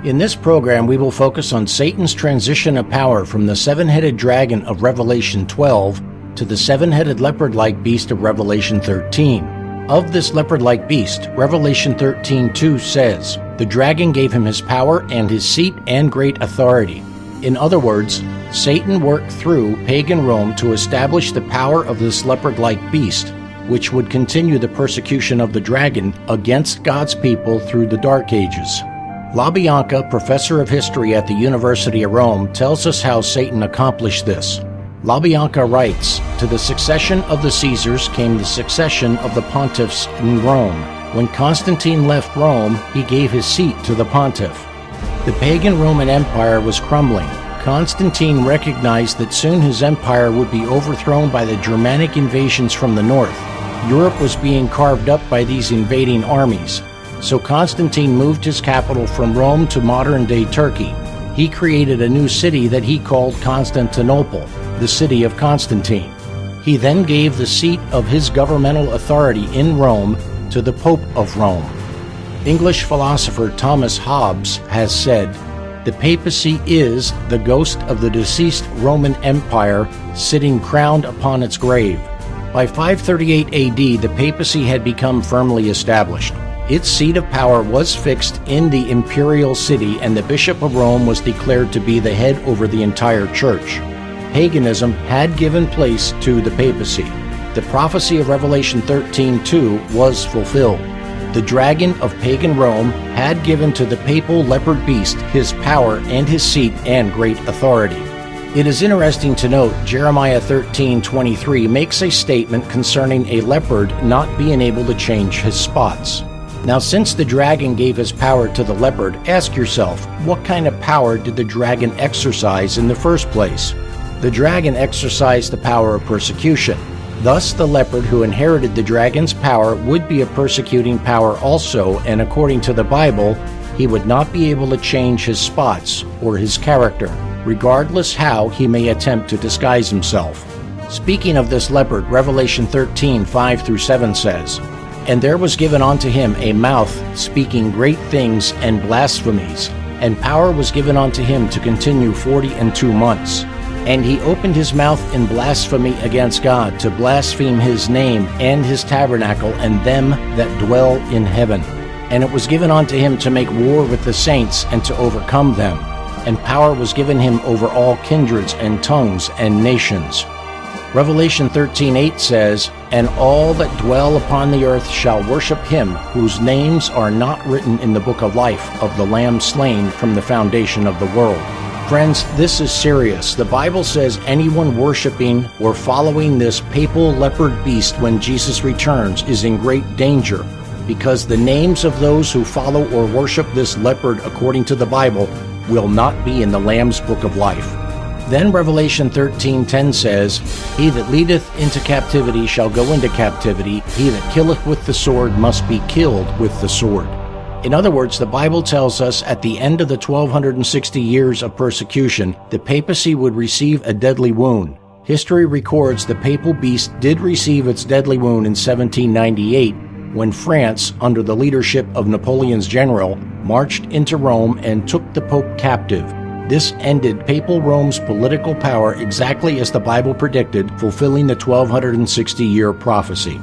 In this program, we will focus on Satan's transition of power from the seven-headed dragon of Revelation 12 to the seven-headed leopard-like beast of Revelation 13. Of this leopard-like beast, Revelation 13:2 says, "The dragon gave him his power and his seat and great authority." In other words, Satan worked through pagan Rome to establish the power of this leopard-like beast, which would continue the persecution of the dragon against God's people through the Dark Ages. LaBianca, professor of history at the University of Rome, tells us how Satan accomplished this. LaBianca writes, "To the succession of the Caesars came the succession of the pontiffs in Rome. When Constantine left Rome, he gave his seat to the pontiff. The pagan Roman Empire was crumbling. Constantine recognized that soon his empire would be overthrown by the Germanic invasions from the north. Europe was being carved up by these invading armies. So Constantine moved his capital from Rome to modern-day Turkey. He created a new city that he called Constantinople, the city of Constantine. He then gave the seat of his governmental authority in Rome to the Pope of Rome." English philosopher Thomas Hobbes has said, "The papacy is the ghost of the deceased Roman Empire sitting crowned upon its grave." By 538 AD, the papacy had become firmly established. Its seat of power was fixed in the imperial city, and the Bishop of Rome was declared to be the head over the entire church. Paganism had given place to the papacy. The prophecy of Revelation 13:2 was fulfilled. The dragon of pagan Rome had given to the papal leopard beast his power and his seat and great authority. It is interesting to note Jeremiah 13:23 makes a statement concerning a leopard not being able to change his spots. Now, since the dragon gave his power to the leopard, ask yourself, what kind of power did the dragon exercise in the first place? The dragon exercised the power of persecution. Thus, the leopard who inherited the dragon's power would be a persecuting power also, and according to the Bible, he would not be able to change his spots or his character, regardless how he may attempt to disguise himself. Speaking of this leopard, Revelation 13:5-7 says, "And there was given unto him a mouth speaking great things and blasphemies, and power was given unto him to continue 42 months. And he opened his mouth in blasphemy against God, to blaspheme his name and his tabernacle and them that dwell in heaven. And it was given unto him to make war with the saints and to overcome them. And power was given him over all kindreds and tongues and nations." Revelation 13:8 says, "And all that dwell upon the earth shall worship him, whose names are not written in the book of life of the Lamb slain from the foundation of the world." Friends, this is serious. The Bible says anyone worshiping or following this papal leopard beast when Jesus returns is in great danger, because the names of those who follow or worship this leopard according to the Bible will not be in the Lamb's book of life. Then Revelation 13:10 says, "He that leadeth into captivity shall go into captivity. He that killeth with the sword must be killed with the sword." In other words, the Bible tells us at the end of the 1260 years of persecution, the papacy would receive a deadly wound. History records the papal beast did receive its deadly wound in 1798 when France, under the leadership of Napoleon's general, marched into Rome and took the Pope captive. This ended papal Rome's political power exactly as the Bible predicted, fulfilling the 1260-year prophecy.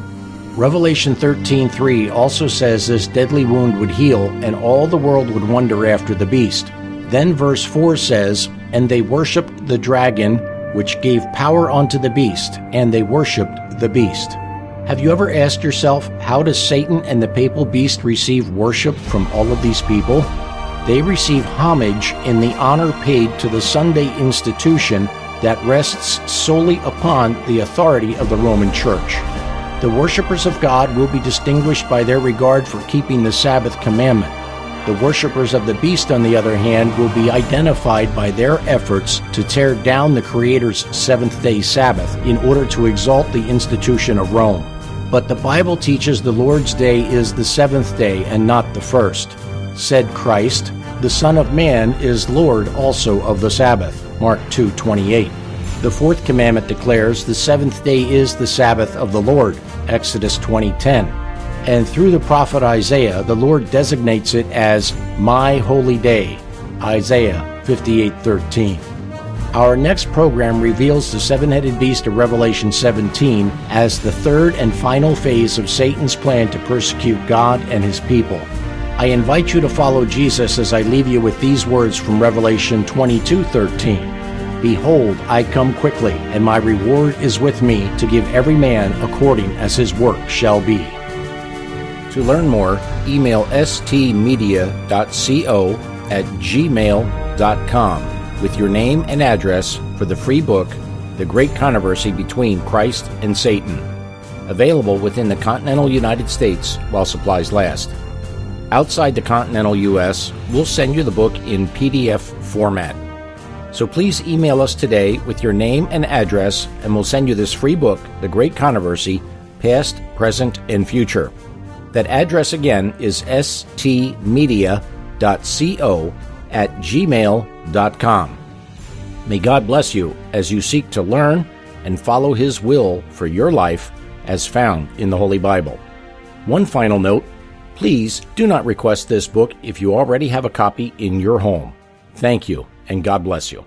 Revelation 13:3 also says this deadly wound would heal, and all the world would wonder after the beast. Then verse 4 says, "And they worshipped the dragon, which gave power unto the beast, and they worshipped the beast." Have you ever asked yourself, how does Satan and the papal beast receive worship from all of these people? They receive homage in the honor paid to the Sunday institution that rests solely upon the authority of the Roman Church. The worshipers of God will be distinguished by their regard for keeping the Sabbath commandment. The worshipers of the beast, on the other hand, will be identified by their efforts to tear down the Creator's seventh-day Sabbath in order to exalt the institution of Rome. But the Bible teaches the Lord's day is the seventh day and not the first. Said Christ, "The Son of Man is Lord also of the Sabbath." Mark 2:28. The fourth commandment declares the seventh day is the Sabbath of the Lord. Exodus 20:10. And through the prophet Isaiah, the Lord designates it as my holy day, Isaiah 58:13. Our next program reveals the seven-headed beast of Revelation 17 as the third and final phase of Satan's plan to persecute God and his people. I invite you to follow Jesus as I leave you with these words from Revelation 22:13. Behold, I come quickly, and my reward is with me to give every man according as his work shall be. To learn more, email stmedia.co@gmail.com with your name and address for the free book, The Great Controversy Between Christ and Satan, available within the continental United States while supplies last. Outside the continental U.S., we'll send you the book in PDF format. So please email us today with your name and address, and we'll send you this free book, The Great Controversy, Past, Present, and Future. That address again is stmedia.co@gmail.com. May God bless you as you seek to learn and follow His will for your life as found in the Holy Bible. One final note, please do not request this book if you already have a copy in your home. Thank you, and God bless you.